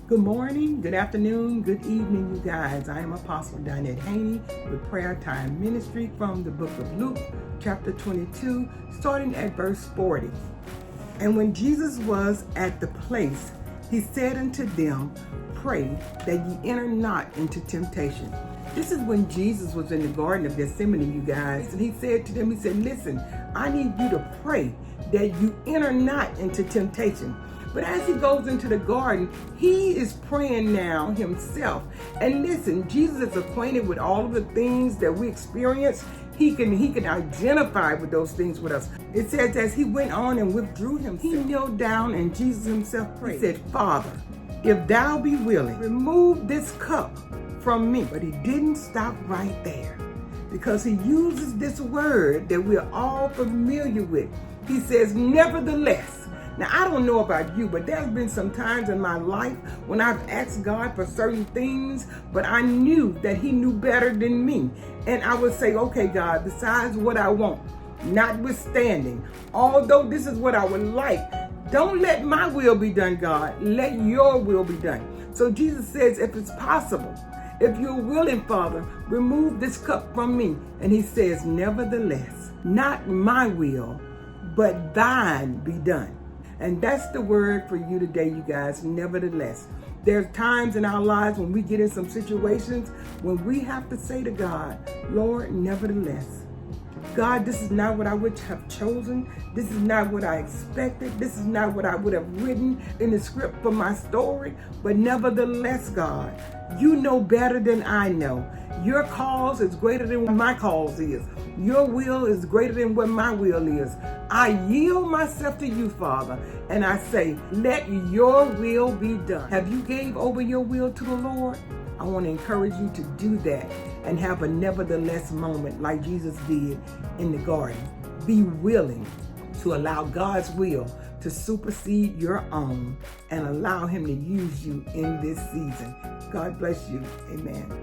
Good morning, good afternoon, good evening, you guys. I am Apostle Donette Haney with Prayer Time Ministry from the book of Luke, chapter 22, starting at verse 40. And when Jesus was at the place, he said unto them, Pray that ye enter not into temptation. This is when Jesus was in the Garden of Gethsemane, you guys. And he said to them, he said, listen, I need you to pray that you enter not into temptation. But as he goes into the garden, he is praying now himself. And listen, Jesus is acquainted with all of the things that we experience. He can identify with those things with us. It says as he went on and withdrew himself, he knelt down and Jesus himself prayed. He said, Father, if thou be willing, remove this cup from me. But he didn't stop right there, because he uses this word that we're all familiar with. He says, nevertheless. Now, I don't know about you, but there's been some times in my life when I've asked God for certain things, but I knew that he knew better than me. And I would say, okay, God, besides what I want, notwithstanding, although this is what I would like, don't let my will be done, God. Let your will be done. So Jesus says, if it's possible, if you're willing, Father, remove this cup from me. And he says, nevertheless, not my will, but thine be done. And that's the word for you today, you guys. Nevertheless, there's times in our lives when we get in some situations when we have to say to God, Lord, nevertheless, God, this is not what I would have chosen. This is not what I expected. This is not what I would have written in the script for my story. But nevertheless, God, you know better than I know. Your cause is greater than what my cause is. Your will is greater than what my will is. I yield myself to you, Father, and I say, let your will be done. Have you gave over your will to the Lord? I want to encourage you to do that and have a nevertheless moment like Jesus did in the garden. Be willing to allow God's will to supersede your own and allow him to use you in this season. God bless you. Amen.